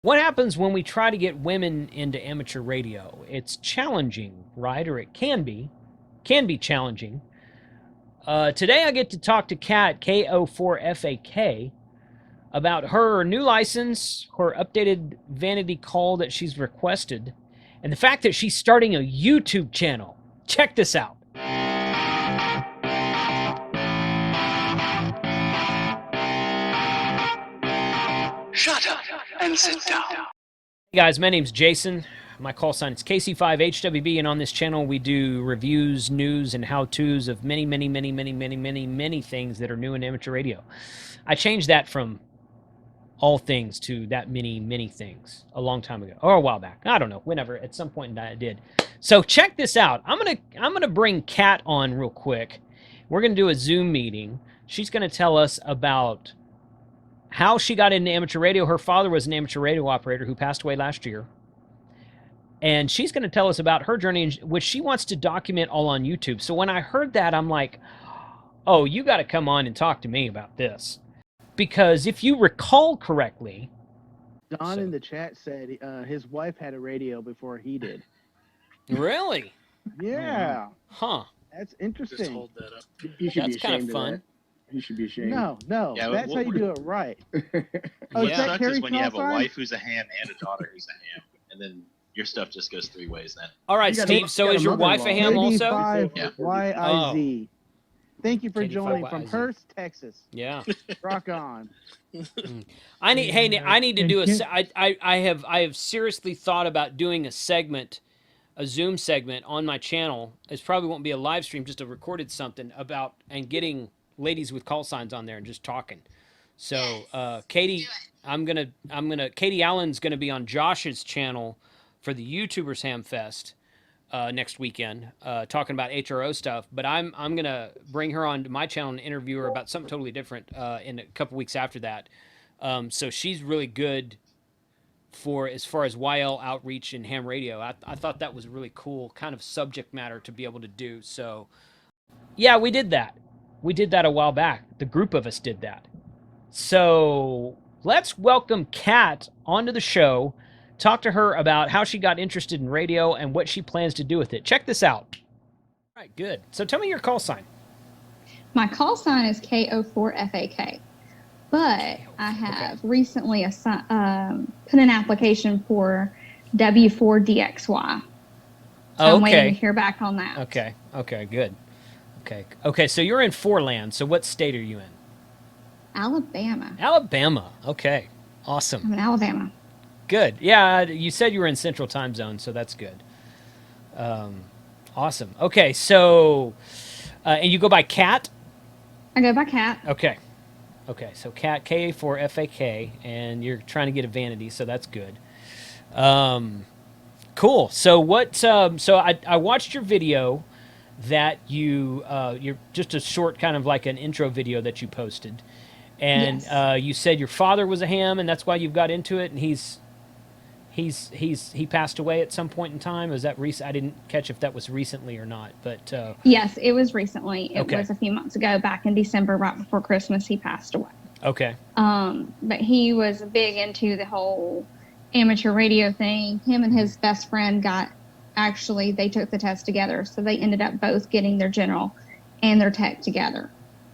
What happens when we try to get women into amateur radio? It's challenging, right? Or it can be challenging. Today I get to talk to Kat, KO4FAK, about her new license, her updated vanity call that she's requested, and the fact that she's starting a YouTube channel. Check this out. Shut up and sit down. Hey guys, my name's Jason. My call sign is KC5HWB, and on this channel we do reviews, news, and how-tos of many things that are new in amateur radio. I changed that from all things to that many things a long time ago, or a while back. I don't know, whenever, at some point I did. So check this out. I'm gonna bring Kat on real quick. We're gonna do a Zoom meeting. She's gonna tell us about how she got into amateur radio. Her father was an amateur radio operator who passed away last year. And she's going to tell us about her journey, which she wants to document all on YouTube. So when I heard that, I'm like, oh, you got to come on and talk to me about this. Because if you recall correctly... Don in the chat said his wife had a radio before he did. Really? Yeah. Huh. That's interesting. Just hold that up. You should That's be kind ashamed of fun. that. You should be ashamed. No. Yeah, that's how you do it right. Oh, Yeah. is that Sucks Carrie is when you have a Callsign? wife who's a ham and a daughter who's a ham, and then your stuff just goes three ways then. All right, You got Steve, a- so you got is a your wife a ham mother-in-law. also? KD5 Yeah. YIZ. Thank you for KD5 joining from YIZ. Hearst, Texas. Yeah. Rock on. I need to do I have seriously thought about doing a segment, a Zoom segment on my channel. It probably won't be a live stream, just a recorded something about, and getting ladies with call signs on there and just talking. So Katie, Katie Allen's gonna be on Josh's channel for the YouTubers Ham Fest next weekend, talking about HRO stuff. But I'm gonna bring her on to my channel and interview her about something totally different in a couple weeks after that. So she's really good for as far as YL outreach and ham radio. I thought that was a really cool kind of subject matter to be able to do. So yeah, we did that. We did that a while back. The group of us did that. So let's welcome Kat onto the show, talk to her about how she got interested in radio and what she plans to do with it. Check this out. All right, good. So tell me your call sign. My call sign is KO4FAK, but I have recently put an application for W4DXY. So I'm waiting to hear back on that. Okay, good. Okay, so you're in Foreland. So what state are you in? Alabama. Alabama. Okay, awesome. I'm in Alabama. Good. Yeah, you said you were in Central Time Zone, so that's good. Awesome. Okay, so, and you go by Kat? I go by Kat. Okay, so Kat, KA4FAK, and you're trying to get a vanity, so that's good. Cool. So what, so I watched your video that you're just a short kind of like an intro video that you posted. And Yes. You said your father was a ham, and that's why you've got into it, and he passed away at some point in time. Was that recent? I didn't catch if that was recently or not, but Yes, it was recently. It Okay. was a few months ago, back in December, right before Christmas, he passed away. okay. But he was big into the whole amateur radio thing. Him and his best friend they took the test together. So they ended up both getting their general and their tech together.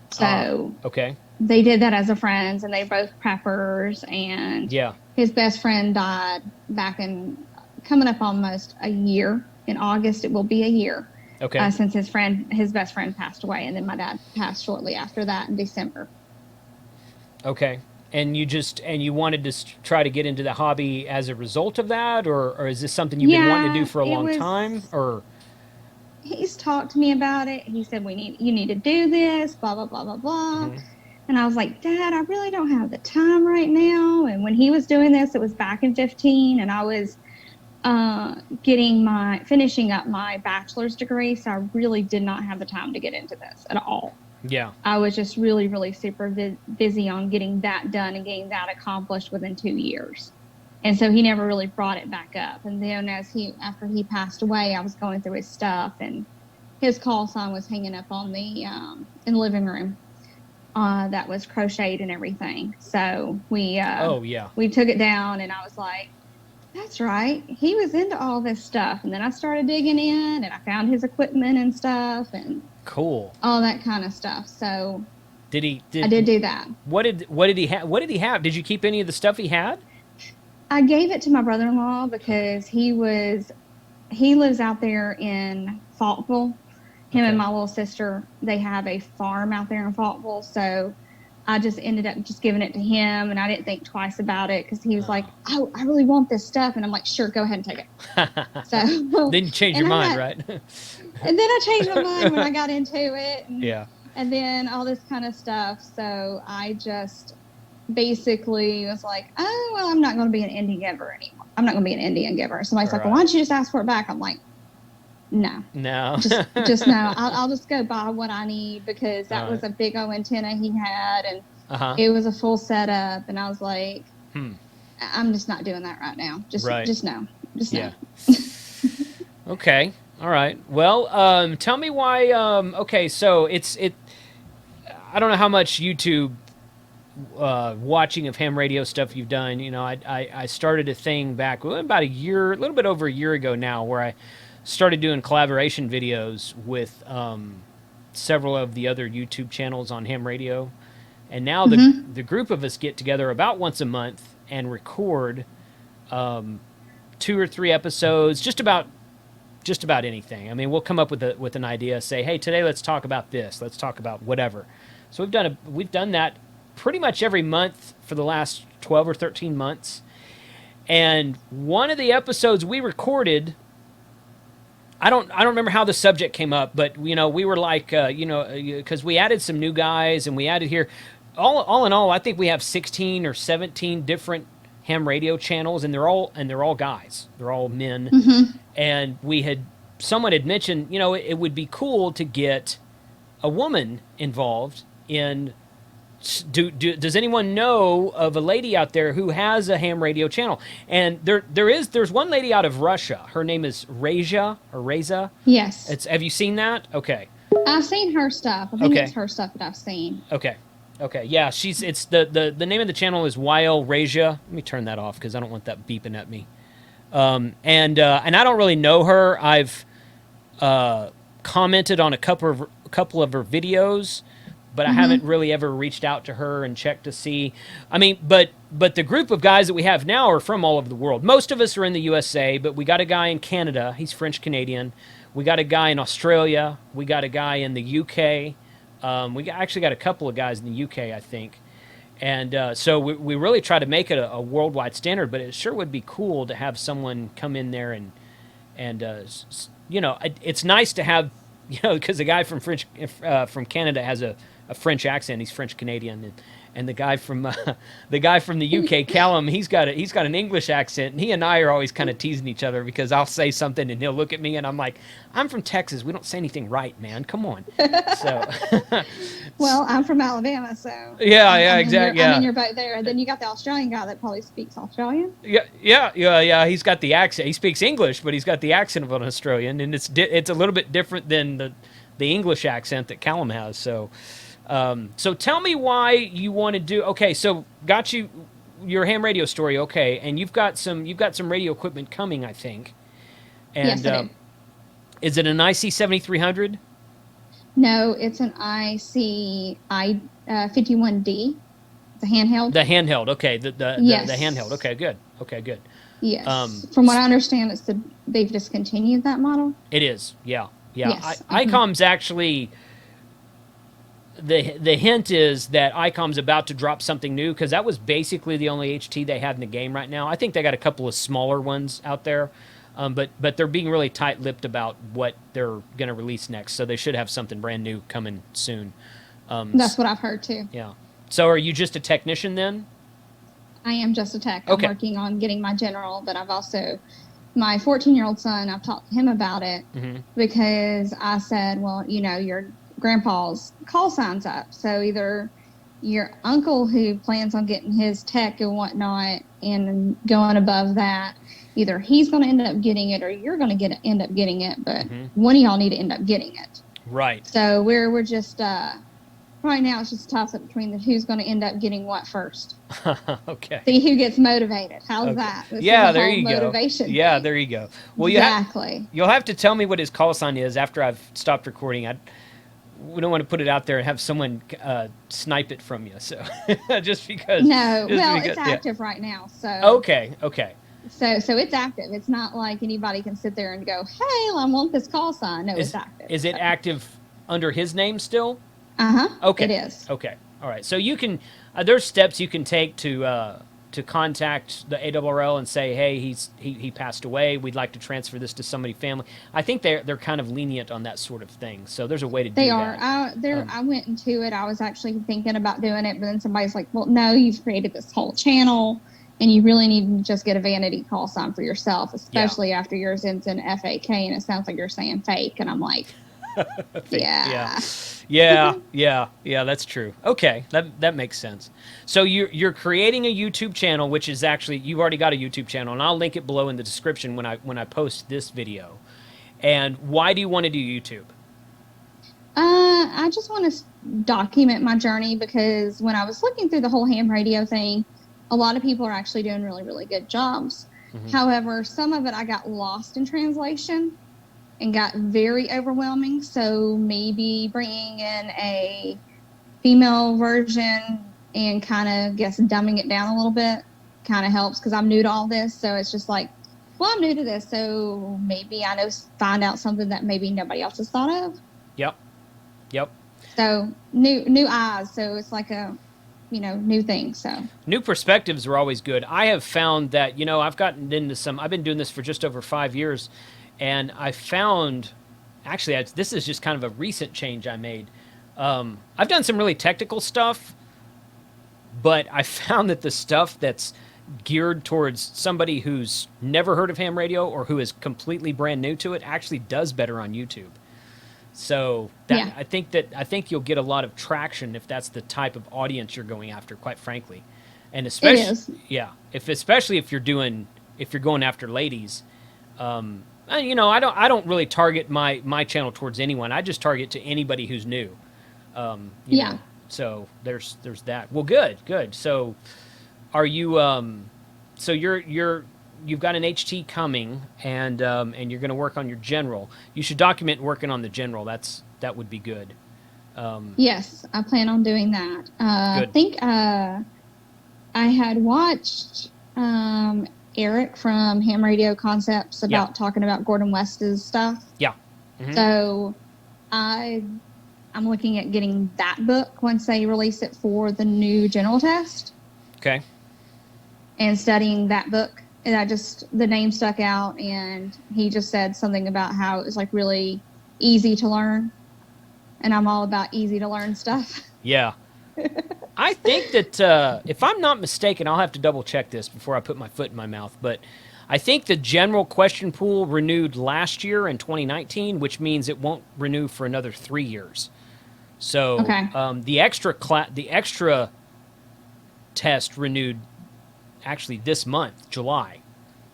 So Okay. they did that as a friends, and they both preppers. And Yeah. his best friend died back in coming up almost a year. In August, it will be a year Okay. since his best friend passed away. And then my dad passed shortly after that in December. Okay. And you wanted to try to get into the hobby as a result of that, or is this something you've been wanting to do for a long time? Or He's talked to me about it. He said, you need to do this, blah, blah, blah, blah, blah. Mhm. And I was like, Dad, I really don't have the time right now. And when he was doing this, it was back in 2015, and I was finishing up my bachelor's degree. So I really did not have the time to get into this at all. yeah. I was just really super busy on getting that done and getting that accomplished within 2 years. And so he never really brought it back up. And then after he passed away, I was going through his stuff, and his call sign was hanging up on the in the living room. that was crocheted and everything. So we Oh yeah. we took it down, and I was like, that's right, he was into all this stuff. And then I started digging in, and I found his equipment and stuff and Cool. all that kind of stuff. So I did do that. What did he have? What did he have? Did you keep any of the stuff he had? I gave it to my brother-in-law because he lives out there in Faultville. Him and my little sister, they have a farm out there in Faultville. So I just ended up just giving it to him, and I didn't think twice about it because he was like, "Oh, I really want this stuff," and I'm like, "Sure, go ahead and take it." So then you change your mind, right? And then I changed my mind when I got into it. And, yeah. And then all this kind of stuff. So I just basically was like, "Oh, well, I'm not going to be an Indian giver anymore. I'm not going to be an Indian giver." Somebody's like, "Well, why don't you just ask for it back?" I'm like, no. Just no. I'll just go buy what I need, because that was a big old antenna he had, and it was a full setup, and I was like, I'm just not doing that right now. Just no. Just no. Okay. All right. Well, tell me why. Okay, so I don't know how much YouTube watching of ham radio stuff you've done. You know, I started a thing back about a little bit over a year ago now, where I started doing collaboration videos with several of the other YouTube channels on ham radio. And now the group of us get together about once a month and record 2 or 3 episodes, just about anything. I mean, we'll come up with an idea, say, hey, today let's talk about this, let's talk about whatever. So we've done that pretty much every month for the last 12 or 13 months. And one of the episodes we recorded, I don't remember how the subject came up, but we were like, because we added some new guys, and we added here, all in all, I think we have 16 or 17 different ham radio channels, and they're all guys, they're all men. And someone had mentioned, it would be cool to get a woman involved in. Does anyone know of a lady out there who has a ham radio channel? And there's one lady out of Russia. Her name is Reza. Yes. Have you seen that? Okay. I've seen her stuff. I think it's her stuff that I've seen. Okay. Yeah. It's the name of the channel is YL Reza. Let me turn that off because I don't want that beeping at me. And I don't really know her. I've commented on a couple of her videos, but I haven't really ever reached out to her and checked to see. I mean, but the group of guys that we have now are from all over the world. Most of us are in the USA, but we got a guy in Canada. He's French-Canadian. We got a guy in Australia. We got a guy in the UK. Actually got a couple of guys in the UK, I think. And so we really try to make it a worldwide standard, but it sure would be cool to have someone come in there and it's nice to have, because the guy from Canada has a French accent. He's French Canadian, and the guy from the UK, Callum, he's got an English accent, and he and I are always kind of teasing each other because I'll say something and he'll look at me and I'm like, I'm from Texas. We don't say anything right, man. Come on. So. Well, I'm from Alabama, so. Yeah, exactly. I'm in your boat there. And then you got the Australian guy that probably speaks Australian. Yeah. He's got the accent. He speaks English, but he's got the accent of an Australian, and it's a little bit different than the English accent that Callum has. So. So tell me why you want to do. Okay, so got your ham radio story. Okay, and you've got some radio equipment coming, I think. And, yes, I do. Is it an IC 7300? No, it's an IC 51D. It's a handheld. The handheld. Okay, the handheld. Okay, good. Yes. From what I understand, they've discontinued that model. It is. Yeah. Yes. ICOM's actually. The hint is that ICOM's about to drop something new, because that was basically the only HT they had in the game right now. I think they got a couple of smaller ones out there, but they're being really tight-lipped about what they're going to release next, so they should have something brand new coming soon. That's what I've heard, too. Yeah. So are you just a technician then? I am just a tech. Okay. I'm working on getting my general, but I've also... My 14-year-old son, I've talked to him about it because I said, well, your grandpa's call signs up. So either your uncle who plans on getting his tech and whatnot and going above that, either he's going to end up getting it or you're going to end up getting it. But one of y'all need to end up getting it. Right. So we're just right now it's just a toss-up between who's going to end up getting what first. Okay. See who gets motivated. How's Okay. that? This Yeah, is a there whole you go. motivation Yeah, thing. there you go. Well, Exactly. you'll have to tell me what his call sign is after I've stopped recording. We don't want to put it out there and have someone snipe it from you. So just because. No, just well, because- it's active right now, so. Okay. Okay. So it's active. It's not like anybody can sit there and go, "Hey, I want this call sign." No, it's active. Is it active under his name still? Uh-huh. Okay. It is. Okay. All right. So you can there's steps you can take to contact the ARRL and say, hey, he passed away. We'd like to transfer this to somebody family. I think they're kind of lenient on that sort of thing. So there's a way to do that. They are. I went into it. I was actually thinking about doing it, but then somebody's like, "Well, no, you've created this whole channel, and you really need to just get a vanity call sign for yourself, especially after yours ends in FAK, and it sounds like you're saying fake." And I'm like, Yeah, that's true. Okay, that makes sense. So you're creating a YouTube channel, which is actually, you've already got a YouTube channel, and I'll link it below in the description when I post this video. And why do you want to do YouTube? I just want to document my journey, because when I was looking through the whole ham radio thing, a lot of people are actually doing really, really good jobs. Mm-hmm. However, some of it I got lost in translation and got very overwhelming. So maybe bringing in a female version and kind of, dumbing it down a little bit kind of helps, because I'm new to all this. So it's just like, well, I'm new to this, so maybe I find out something that maybe nobody else has thought of. Yep. So new eyes. So it's like a, new thing. So New perspectives are always good. I have found that, I've gotten into I've been doing this for just over 5 years, and I found, actually, this is just kind of a recent change I made. I've done some really technical stuff, but I found that the stuff that's geared towards somebody who's never heard of ham radio or who is completely brand new to it actually does better on YouTube. So I think you'll get a lot of traction if that's the type of audience you're going after, quite frankly. And especially, especially if you're going after ladies. I don't really target my channel towards anyone. I just target to anybody who's new. Know. So there's that. Well, good. So are you so you've got an HT coming, and you're going to work on your general. You should document working on the general. That would be good. Yes, I plan on doing that. I think I had watched Eric from Ham Radio Concepts about talking about Gordon West's stuff. Yeah. Mm-hmm. So I'm looking at getting that book once they release it for the new general test. Okay. And studying that book. And the name stuck out, and he just said something about how it was like really easy to learn. And I'm all about easy to learn stuff. Yeah. I think that, if I'm not mistaken, I'll have to double check this before I put my foot in my mouth, but I think the general question pool renewed last year in 2019, which means it won't renew for another 3 years. So the extra test renewed actually this month, July,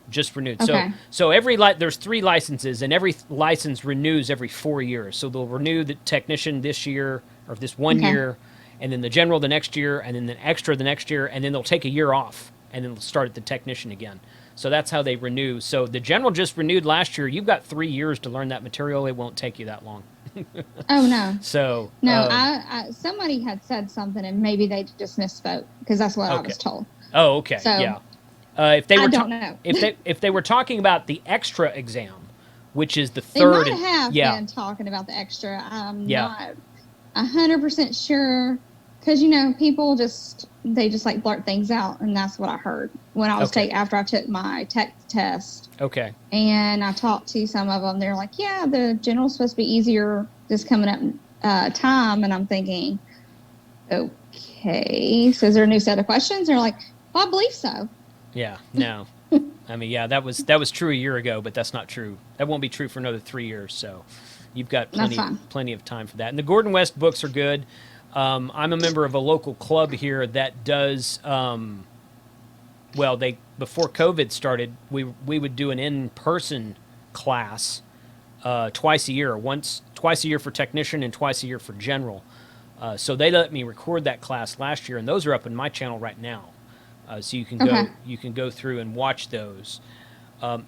just renewed. Okay. So there's 3 licenses, and every license renews every 4 years. So they'll renew the technician this year, or this 1 year, and then the general the next year, and then the extra the next year, and then they'll take a year off, and then they'll start at the technician again. So that's how they renew. So the general just renewed last year. You've got 3 years to learn that material. It won't take you that long. Oh, no. So no, somebody had said something, and maybe they just misspoke, because that's what I was told. Oh, okay. So, yeah. If they were I don't know. if they were talking about the extra exam, which is the third, they might have been talking about the extra. I'm not 100% sure, because people just like blurt things out, and that's what I heard when I was after I took my tech test. Okay. And I talked to some of them. They're like, "Yeah, the general's supposed to be easier this coming up time," and I'm thinking, okay, so is there a new set of questions? They're like, well, I believe so. Yeah, no. I mean, that was true a year ago, but that's not true. That won't be true for another 3 years. So you've got plenty of time for that. And the Gordon West books are good. I'm a member of a local club here that does. Before COVID started, we would do an in-person class twice a year. Twice a year for technician and twice a year for general. So they let me record that class last year, and those are up in my channel right now. So you can go through and watch those.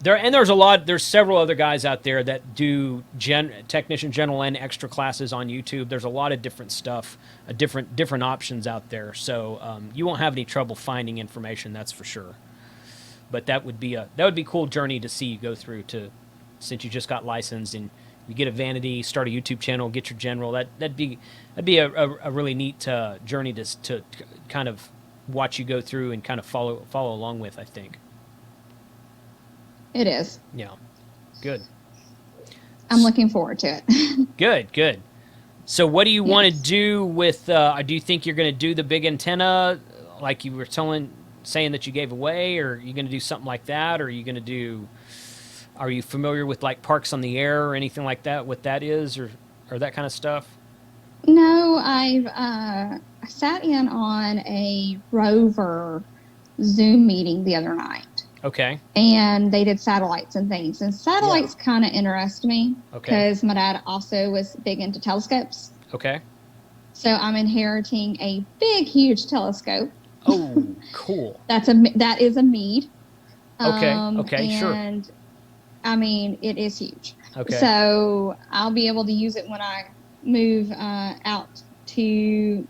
There's several other guys out there that do technician general and extra classes on YouTube. There's a lot of different stuff, different options out there. So you won't have any trouble finding information, that's for sure. But that would be a cool journey to see you go through since you just got licensed and you get a vanity, start a YouTube channel, get your general. That'd be a really neat journey to kind of watch you go through and kind of follow along with, I think. It is. Yeah. Good. I'm looking forward to it. Good. So what do you want to do with, do you think you're going to do the big antenna like you were saying that you gave away, or are you going to do something like that, or are you familiar with like Parks on the Air or anything like that, what that is, or that kind of stuff? No, I've sat in on a rover Zoom meeting the other night. Okay. And they did satellites and things. And satellites kind of interest me because my dad also was big into telescopes. Okay. So I'm inheriting a big, huge telescope. Oh, cool. That is a Meade. Okay, sure. And I mean, it is huge. Okay. So I'll be able to use it when I move out to,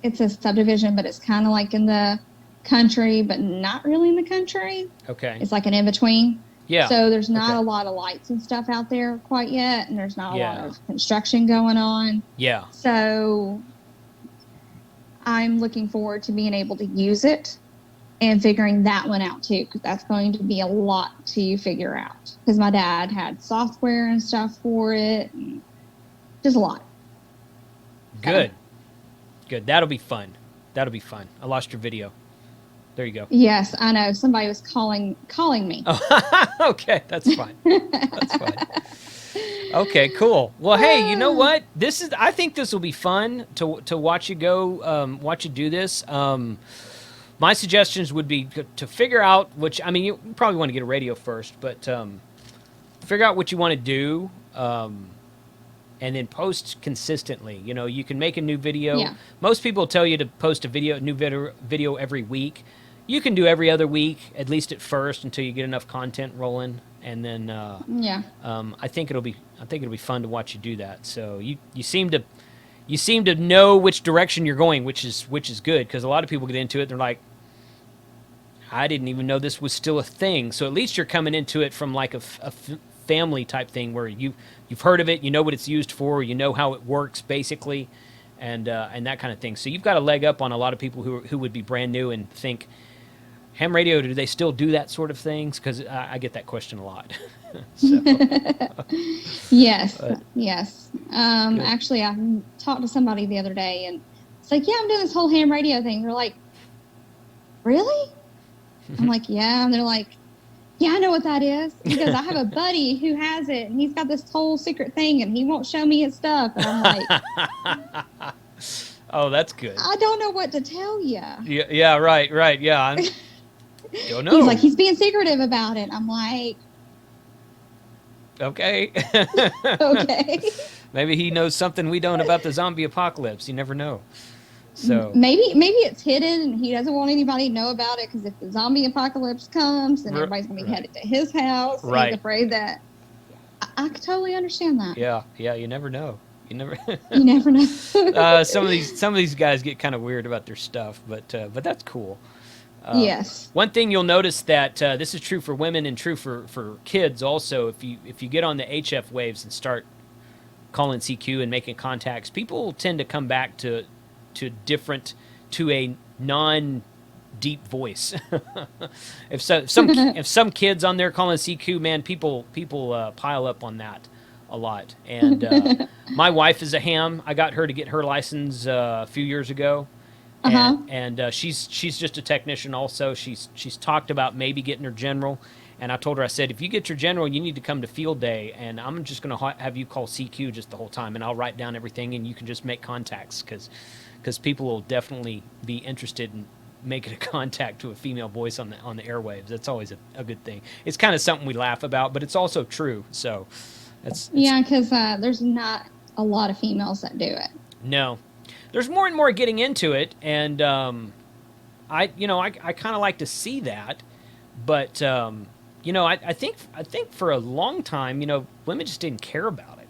it's a subdivision, but it's kind of like in the country, but not really in the country. Okay. It's like an in-between. Yeah. So there's not a lot of lights and stuff out there quite yet, and there's not a lot of construction going on. Yeah. So I'm looking forward to being able to use it and figuring that one out too, because that's going to be a lot to figure out. Because my dad had software and stuff for it, and just a lot. Good. That'll be fun. I lost your video. There you go. Yes, I know. Somebody was calling me. Oh, okay, that's fine. That's fine. Okay, cool. Well, hey, you know what? I think this will be fun to watch you go, watch you do this. My suggestions would be to figure out you probably want to get a radio first, but figure out what you want to do, and then post consistently. You know, you can make a new video. Yeah. Most people tell you to post a new video every week. You can do every other week, at least at first, until you get enough content rolling, and then I think it'll be fun to watch you do that. So you seem to know which direction you're going, which is good, because a lot of people get into it and they're like, I didn't even know this was still a thing. So at least you're coming into it from like a family type thing where you've heard of it, you know what it's used for, you know how it works basically, and that kind of thing. So you've got a leg up on a lot of people who would be brand new and think, ham radio, do they still do that sort of things? Because I get that question a lot. Yes. Actually, I talked to somebody the other day, and it's like, yeah, I'm doing this whole ham radio thing. They're like, really? I'm like, yeah. And they're like, yeah, I know what that is. He goes, I have a buddy who has it, and he's got this whole secret thing, and he won't show me his stuff. And I'm like, oh, that's good. I don't know what to tell you. Yeah, right, yeah. Don't know. He's like, he's being secretive about it. I'm like, okay. okay. Maybe he knows something we don't about the zombie apocalypse. You never know. So maybe it's hidden and he doesn't want anybody to know about it, because if the zombie apocalypse comes, then everybody's gonna be headed to his house. Right. He's afraid that. I could totally understand that. Yeah. You never know. You never know. Some of these guys get kind of weird about their stuff, but that's cool. Yes. One thing you'll notice that this is true for women and true for kids also. If you get on the HF waves and start calling CQ and making contacts, people tend to come back to a non-deep voice. if some kids on there calling CQ, man, people pile up on that a lot. And my wife is a ham. I got her to get her license a few years ago. And she's just a technician also. She's talked about maybe getting her general, and I told her, I said, if you get your general, you need to come to field day, and I'm just going to have you call CQ just the whole time, and I'll write down everything, and you can just make contacts, because people will definitely be interested in making a contact to a female voice on the airwaves. That's always a good thing. It's kind of something we laugh about, but it's also true. So that's yeah, because there's not a lot of females that do it. No. there's more and more getting into it, and I kind of like to see that, but I think for a long time, women just didn't care about it.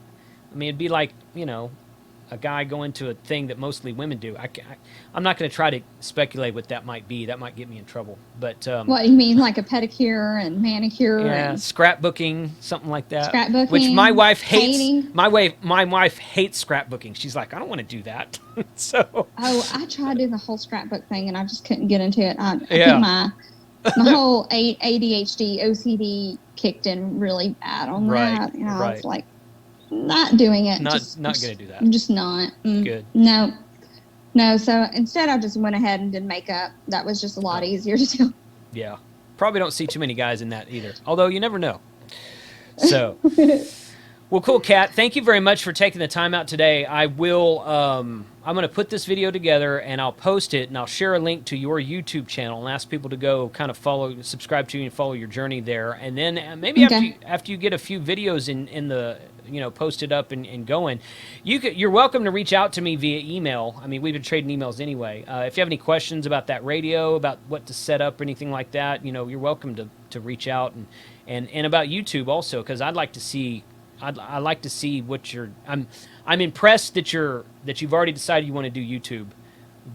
I mean, it'd be like, a guy going to a thing that mostly women do. I'm not going to try to speculate what that might be. That might get me in trouble. But what you mean, like a pedicure and manicure? Yeah, and scrapbooking, something like that. Scrapbooking, which my wife hates. painting. My wife hates scrapbooking. She's like, I don't want to do that. So. Oh, I tried doing the whole scrapbook thing, and I just couldn't get into it. I Yeah. think my whole ADHD, OCD kicked in really bad on Right, that. And I right. was like, not doing it. Not going to do that. Just not. Good. No. So instead, I just went ahead and did makeup. That was just a lot easier to do. Yeah. Probably don't see too many guys in that either. Although you never know. So. Well, cool, Kat. Thank you very much for taking the time out today. I will. I'm going to put this video together and I'll post it, and I'll share a link to your YouTube channel and ask people to go kind of subscribe to you and follow your journey there. And then maybe after you get a few videos in the posted up and going, you're welcome to reach out to me via email. I mean, we've been trading emails anyway. If you have any questions about that radio, about what to set up or anything like that, you're welcome to reach out and about YouTube also, because I'd like to see. I'd like to see what you're. I'm impressed that you've already decided you want to do YouTube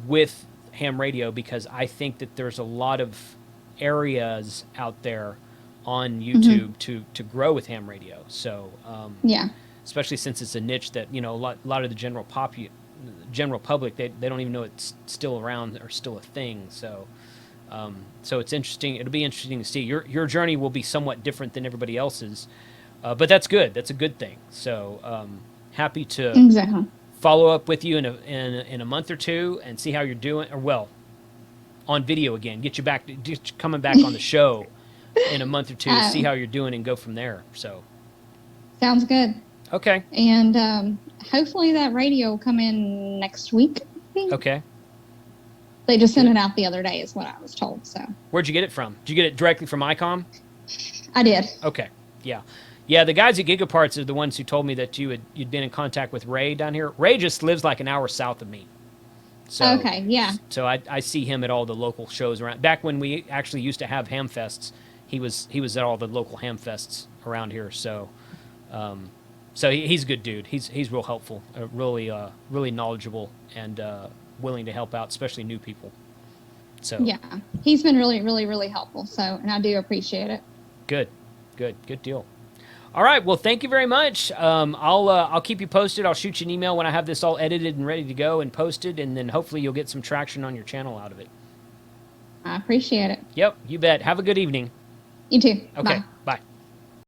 with ham radio, because I think that there's a lot of areas out there on YouTube to grow with ham radio. So Yeah. especially since it's a niche that a lot of the general public they don't even know it's still around or still a thing. So so it's interesting. It'll be interesting to see. Your journey will be somewhat different than everybody else's. But that's good. That's a good thing. So happy to Exactly. follow up with you in a month or two and see how you're doing. Or on video again. Get you coming back on the show in a month or two. See how you're doing and go from there. So Sounds good. okay. And hopefully that radio will come in next week. I think. Okay. They just sent it out the other day, is what I was told. So Where'd you get it from? Did you get it directly from ICOM? I did. Okay. Yeah. Yeah, the guys at Gigaparts are the ones who told me that you'd been in contact with Ray down here. Ray just lives like an hour south of me. So, Okay, yeah. So I see him at all the local shows around. Back when we actually used to have ham fests, he was at all the local ham fests around here. So, he's a good dude. He's real helpful, really knowledgeable, and willing to help out, especially new people. So Yeah. He's been really, really, really helpful. So, and I do appreciate it. good deal. All right. Well, thank you very much. I'll keep you posted. I'll shoot you an email when I have this all edited and ready to go and posted, and then hopefully you'll get some traction on your channel out of it. I appreciate it. Yep, you bet. Have a good evening. You too. Okay. Bye. Bye.